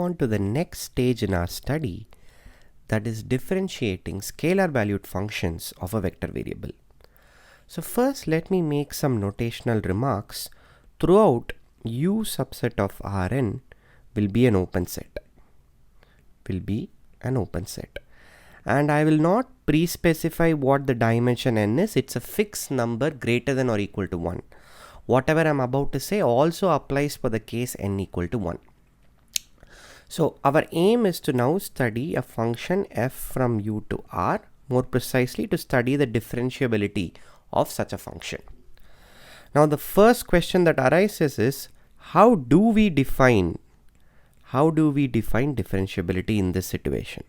on to the next stage in our study, that is differentiating scalar-valued functions of a vector variable. So first let me make some notational remarks. Throughout, U subset of Rn will be an open set. And I will not pre-specify what the dimension n is. It's a fixed number greater than or equal to 1. Whatever I'm about to say also applies for the case n equal to 1. So our aim is to now study a function f from u to r, more precisely to study the differentiability of such a function. Now the first question that arises is, how do we define differentiability in this situation?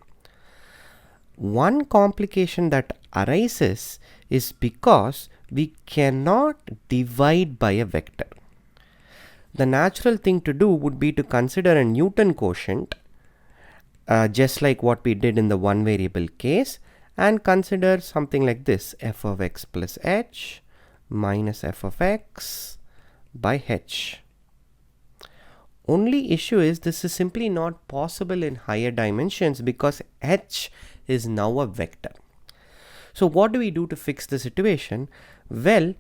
One complication that arises is because we cannot divide by a vector. The natural thing to do would be to consider a Newton quotient, just like what we did in the one variable case, and consider something like this: f of x plus h minus f of x by h. Only issue is this is simply not possible in higher dimensions because h is now a vector. So what do we do to fix the situation? Well,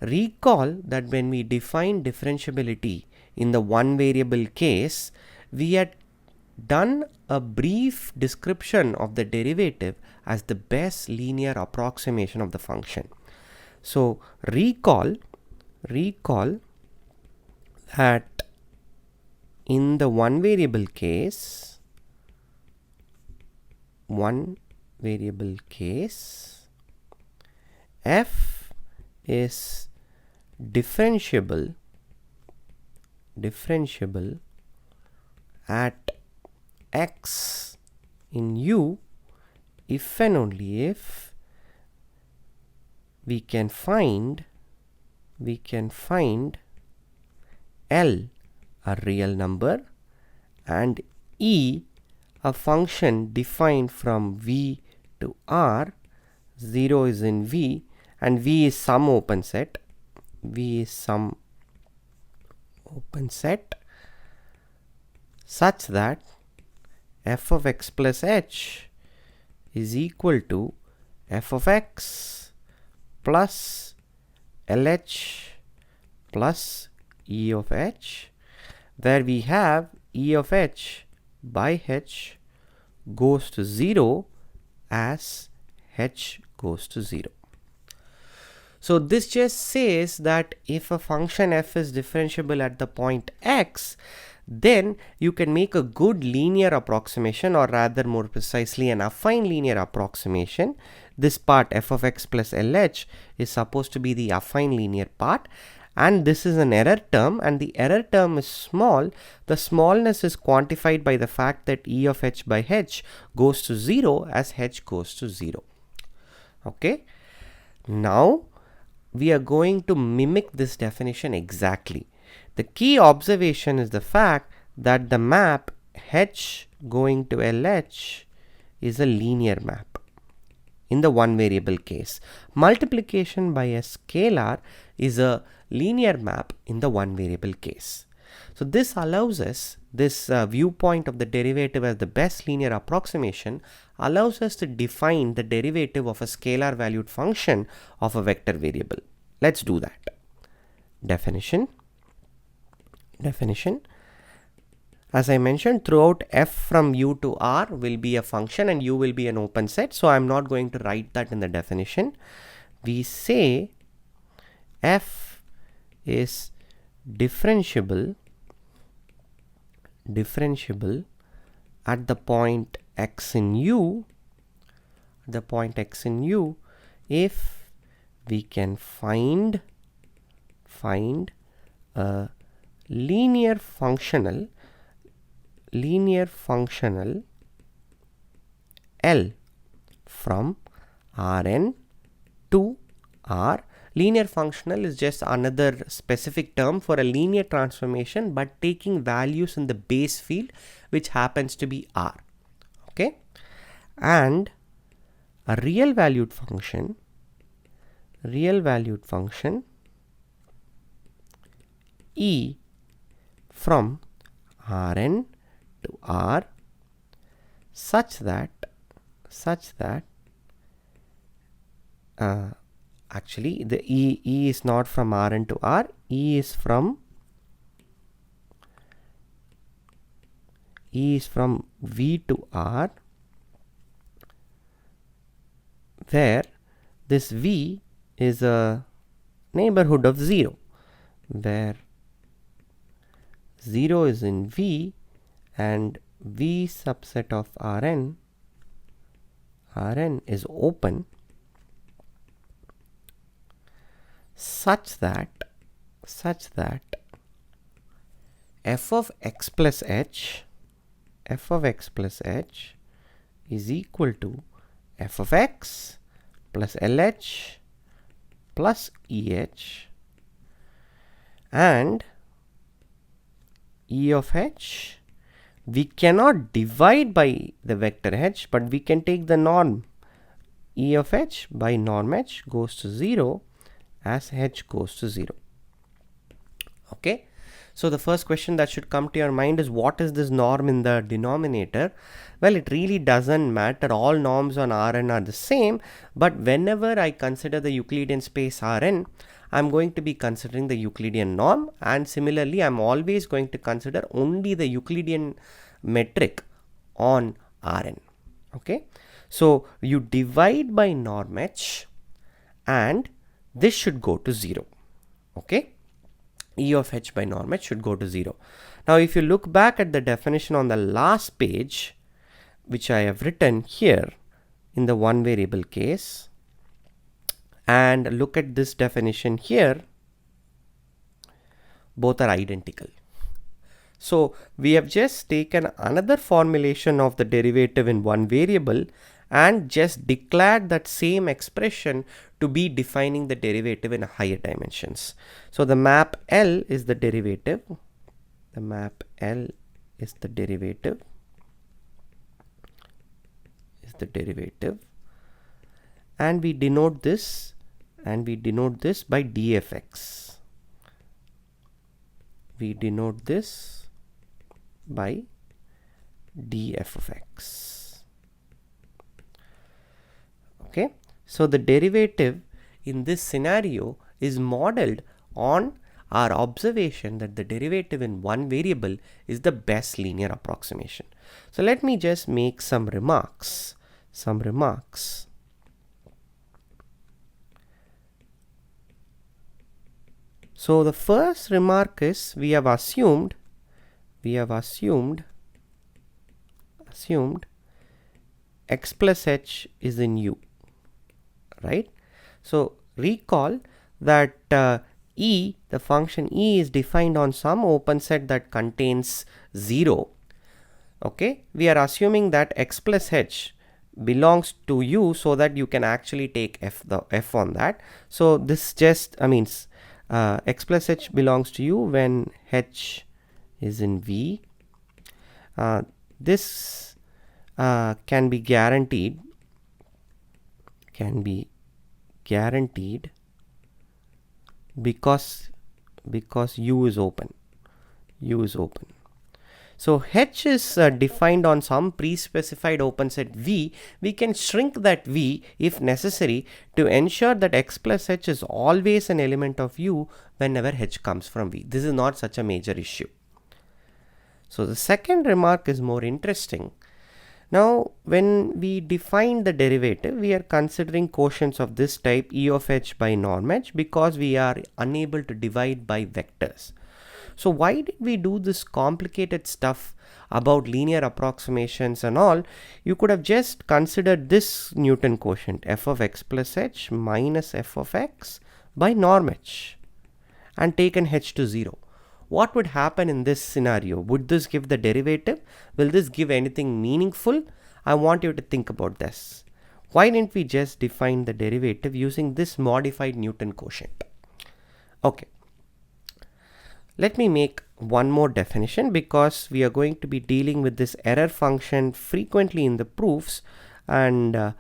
recall that when we define differentiability in the one variable case, we had done a brief description of the derivative as the best linear approximation of the function. So recall that in the one variable case, f is differentiable at x in u if and only if we can find L a real number and E a function defined from V to R. 0 is in V and V is some open set. Such that f of x plus h is equal to f of x plus LH plus E of h, where we have E of h by h goes to 0 as h goes to 0. So this just says that if a function f is differentiable at the point x, then you can make a good linear approximation, or rather more precisely an affine linear approximation. This part f of x plus LH is supposed to be the affine linear part, and this is an error term, and the error term is small. The smallness is quantified by the fact that E of h by h goes to 0 as h goes to 0. Okay, now we are going to mimic this definition exactly. The key observation is the fact that the map h going to LH is a linear map in the one variable case. Multiplication by a scalar is a linear map in the one variable case. So this allows us, this viewpoint of the derivative as the best linear approximation allows us to define the derivative of a scalar valued function of a vector variable. Let's do that. Definition. As I mentioned, throughout f from u to r will be a function and u will be an open set, so I'm not going to write that in the definition. We say f is differentiable at the point x in u, if we can find a linear functional L from Rn to R. Linear functional is just another specific term for a linear transformation, but taking values in the base field, which happens to be R. Okay, and a real valued function E from Rn to R such that actually the E is not from Rn to R, E is from V to R, where this V is a neighborhood of 0, where 0 is in V and V subset of Rn is open such that f of x plus h is equal to f of x plus LH plus EH, and E of h we cannot divide by the vector h, but we can take the norm. E of h by norm h goes to 0 as h goes to 0. Okay, so the first question that should come to your mind is, what is this norm in the denominator? Well, it really doesn't matter. All norms on Rn are the same, but whenever I consider the Euclidean space Rn, I'm going to be considering the Euclidean norm, and similarly I'm always going to consider only the Euclidean metric on Rn. Okay, so you divide by norm h and this should go to 0. Okay, E of h by norm h should go to 0. Now if you look back at the definition on the last page, which I have written here in the one variable case, and look at this definition here, both are identical. So we have just taken another formulation of the derivative in one variable and just declared that same expression to be defining the derivative in higher dimensions. So the map L is the derivative. The map L is the derivative. And we denote this by dfx. We denote this by df of x. Okay, so the derivative in this scenario is modeled on our observation that the derivative in one variable is the best linear approximation. So let me just make some remarks. So the first remark is, we have assumed x plus h is in U, right? So recall that E, the function E, is defined on some open set that contains 0. Okay, we are assuming that x plus h belongs to U so that you can actually take the f on that. So this just means x plus h belongs to U when h is in V. This can be guaranteed because U is open. So h is defined on some pre-specified open set V. We can shrink that V if necessary to ensure that x plus h is always an element of U whenever h comes from V. This is not such a major issue. So the second remark is more interesting. Now when we define the derivative, we are considering quotients of this type, E of h by norm h, because we are unable to divide by vectors. So why did we do this complicated stuff about linear approximations and all? You could have just considered this Newton quotient, f of x plus h minus f of x by norm h, and taken h to 0. What would happen in this scenario? Would this give the derivative? Will this give anything meaningful? I want you to think about this. Why didn't we just define the derivative using this modified Newton quotient? Okay. Let me make one more definition, because we are going to be dealing with this error function frequently in the proofs, and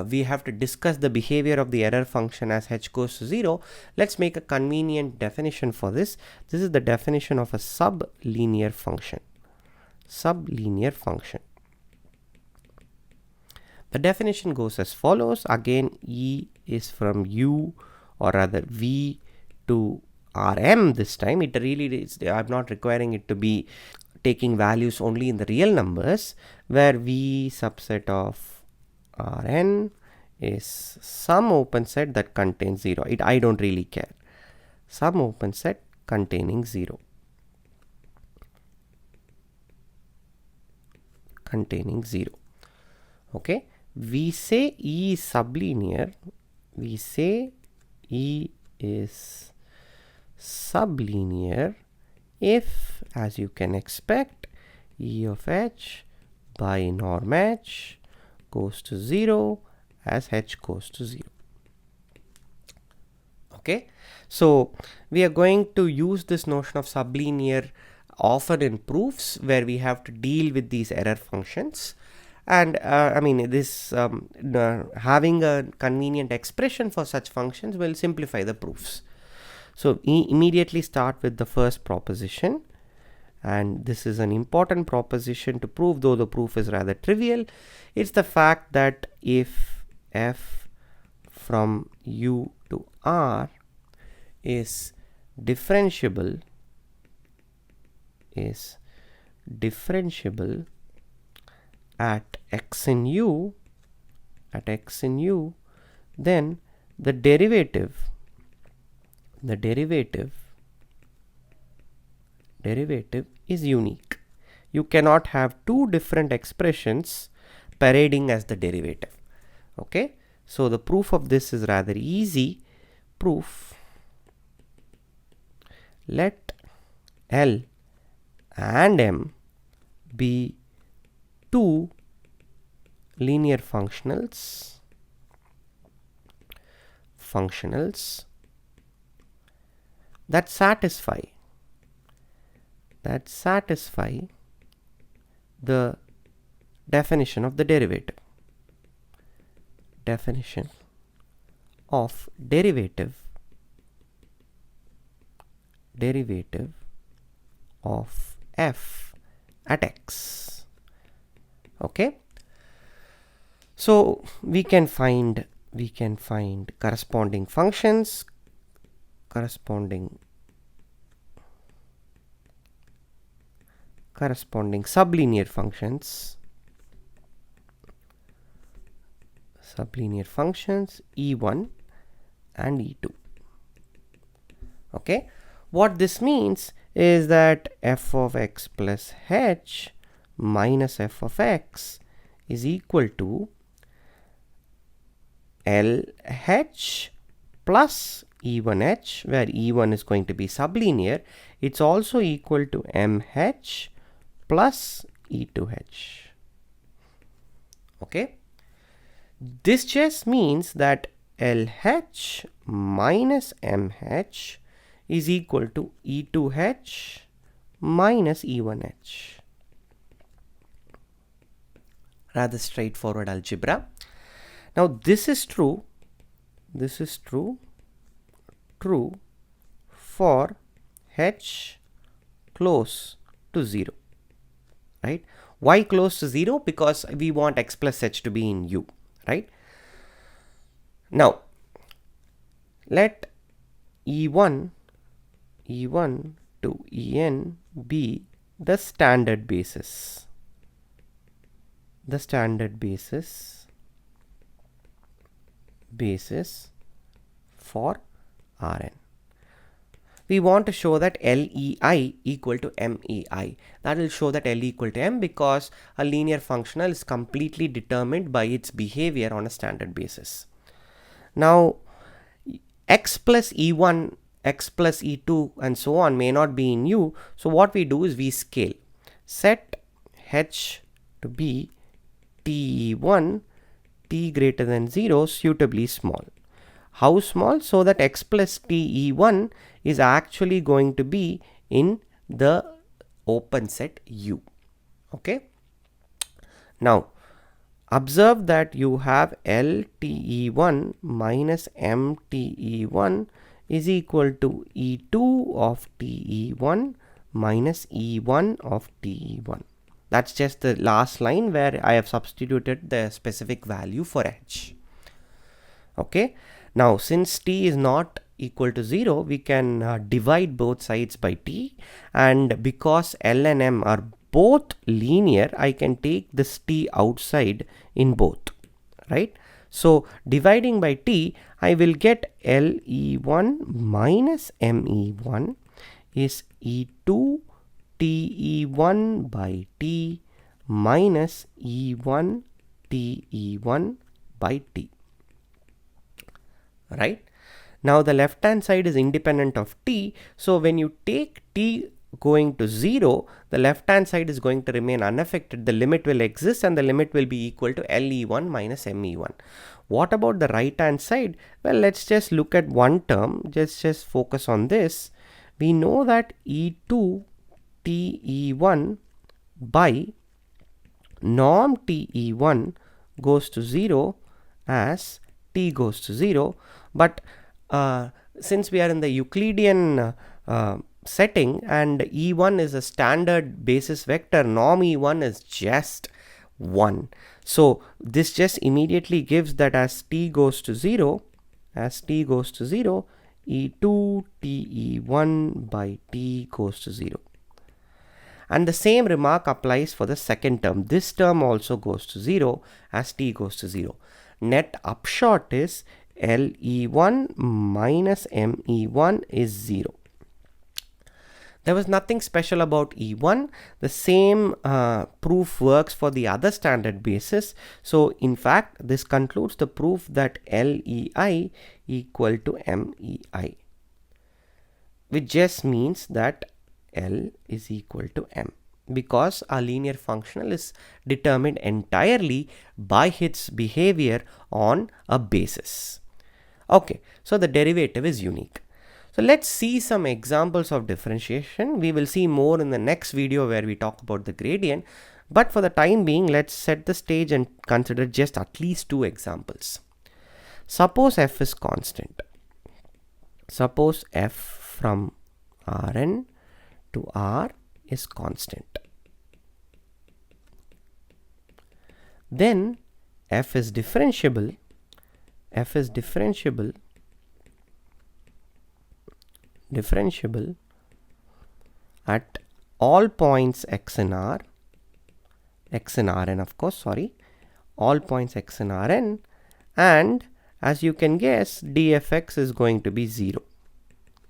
we have to discuss the behavior of the error function as h goes to 0. Let's make a convenient definition for this. This is the definition of a sublinear function. sublinear function. The definition goes as follows. Again, E is from U, or rather V to Rm this time. It really is, I'm not requiring it to be taking values only in the real numbers, where V subset of Rn is some open set that contains 0. I don't really care. Some open set containing 0. Containing 0. Okay. We say E is sublinear. We say E is sublinear if, as you can expect, E of H by norm H goes to 0 as H goes to 0. Okay, so we are going to use this notion of sublinear often in proofs where we have to deal with these error functions. And I mean, this having a convenient expression for such functions will simplify the proofs. So immediately start with the first proposition, and this is an important proposition to prove, though the proof is rather trivial. It's the fact that if f from U to R is differentiable at x in U, then the derivative is unique. You cannot have two different expressions parading as the derivative. Okay, so the proof of this is rather easy. Proof: let L and M be two linear functionals that satisfy the definition of the derivative. Definition of derivative of f at x. Okay, so we can find corresponding functions, corresponding sublinear functions E1 and E2. Okay, what this means is that f of x plus h minus f of x is equal to LH plus E1h, where E1 is going to be sublinear. It's also equal to MH plus E2h. Okay, this just means that LH minus MH is equal to E2h minus E1h. Rather straightforward algebra. Now this is true for h close to 0, right? Why close to 0? Because we want x plus h to be in U, right? Now let E1 to En be the standard basis for Rn. We want to show that LEI equal to MEI. That will show that L equal to M, because a linear functional is completely determined by its behavior on a standard basis. Now x plus E1, x plus E2 and so on may not be in U. So what we do is we scale. Set h to be TE1 t greater than 0 suitably small. How small? So that x plus TE1 is actually going to be in the open set U. Okay. Now observe that you have LTE1 minus MTE1 is equal to E2 of TE1 minus E1 of TE1. That's just the last line where I have substituted the specific value for h. Okay, now since t is not equal to 0, we can divide both sides by t, and because L and M are both linear, I can take this t outside in both, right? So dividing by t, I will get LE1 minus ME1 is E2 TE1 by t minus E1 TE1 by t. Right? Now the left hand side is independent of t, so when you take t going to 0, the left hand side is going to remain unaffected. The limit will exist and the limit will be equal to LE1 minus ME1. What about the right hand side? Well, let's just look at one term. Just focus on this. We know that E2 TE1 by norm TE1 goes to 0 as t goes to 0, but since we are in the Euclidean setting and E1 is a standard basis vector, norm E1 is just 1. So this just immediately gives that as t goes to 0, E2 TE1 by t goes to 0. And the same remark applies for the second term. This term also goes to 0 as t goes to 0. Net upshot is LE1 minus ME1 is 0. There was nothing special about E1. The same proof works for the other standard basis. So in fact, this concludes the proof that LEI equal to MEI, which just means that L is equal to M, because our linear functional is determined entirely by its behavior on a basis. Okay, so the derivative is unique. So let's see some examples of differentiation. We will see more in the next video where we talk about the gradient, but for the time being, let's set the stage and consider just at least 2 examples. Suppose f is constant. Suppose f from Rn to R is constant. Then f is differentiable. F is differentiable at all points x in R, x in Rn of course, sorry, all points x in Rn, and as you can guess, dfx is going to be 0,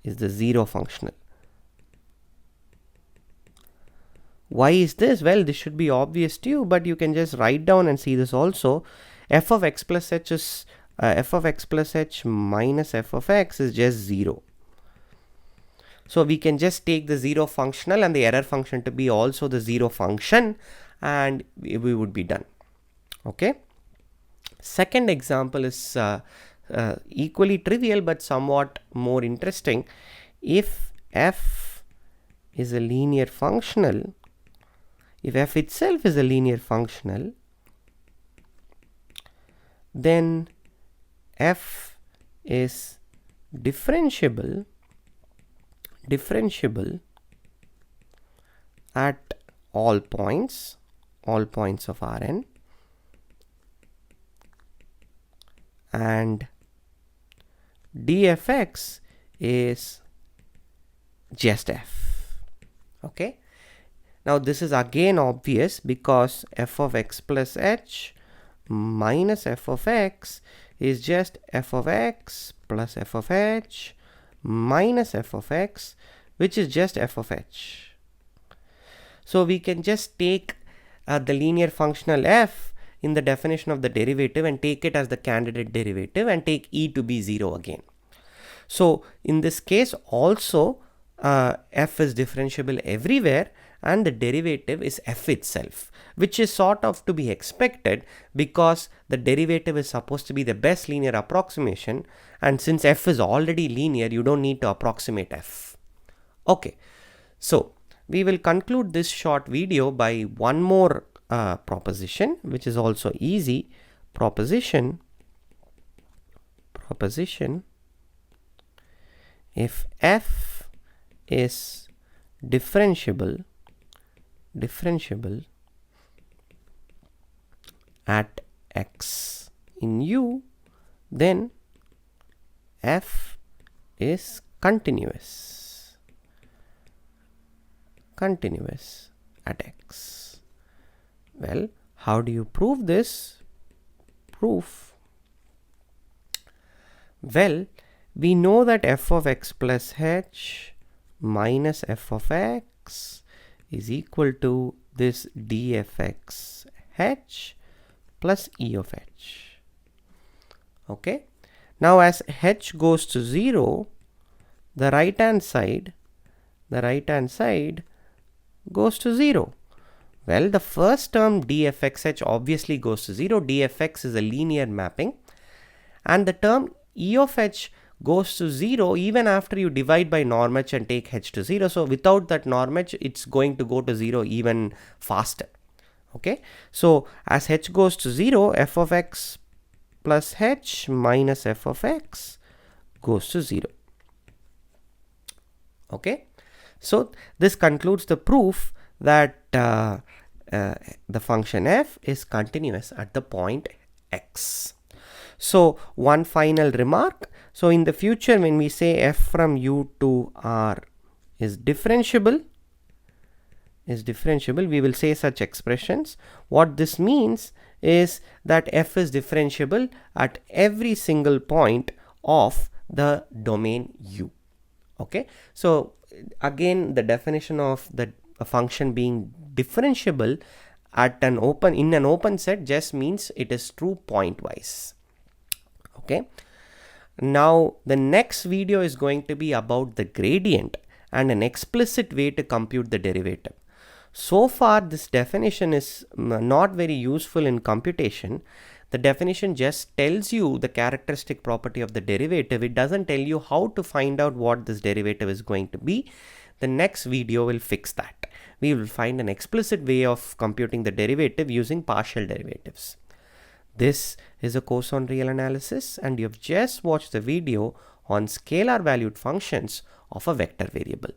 is the 0 functional. Why is this? Well, this should be obvious to you, but you can just write down and see this also. F of x plus h is f of x plus h minus f of x is just 0. So we can just take the 0 functional and the error function to be also the 0 function, and we would be done. Okay. Second example is equally trivial but somewhat more interesting. If f is a linear functional, if f itself is a linear functional, then f is differentiable at all points of Rn, and dfx is just f. Okay. Now this is again obvious because f of x plus h minus f of x is just f of x plus f of h minus f of x, which is just f of h. So we can just take the linear functional f in the definition of the derivative and take it as the candidate derivative and take e to be 0 again. So in this case also f is differentiable everywhere, and the derivative is f itself, which is sort of to be expected because the derivative is supposed to be the best linear approximation, and since f is already linear, you don't need to approximate f. Okay, so we will conclude this short video by one more proposition, which is also easy. Proposition if f is differentiable at x in U, then f is continuous at x. Well, how do you prove this? Well, we know that f of x plus h minus f of x is equal to this dfx h plus e of h. Okay. Now as h goes to 0, the right hand side goes to 0. Well, the first term dfxh obviously goes to 0. dfx is a linear mapping, and the term e of h goes to 0 even after you divide by norm h and take h to 0. So without that norm h, it's going to go to 0 even faster. Okay, so as h goes to 0, f of x plus h minus f of x goes to 0. Okay, so this concludes the proof that the function f is continuous at the point x. So one final remark. So in the future, when we say f from u to r is differentiable, we will say such expressions. What this means is that f is differentiable at every single point of the domain U. Okay, so again, the definition of the function being differentiable at in an open set just means it is true pointwise. Okay, now the next video is going to be about the gradient and an explicit way to compute the derivative. So far, this definition is not very useful in computation. The definition just tells you the characteristic property of the derivative. It doesn't tell you how to find out what this derivative is going to be. The next video will fix that. We will find an explicit way of computing the derivative using partial derivatives. This is a course on real analysis, and you have just watched the video on scalar valued functions of a vector variable.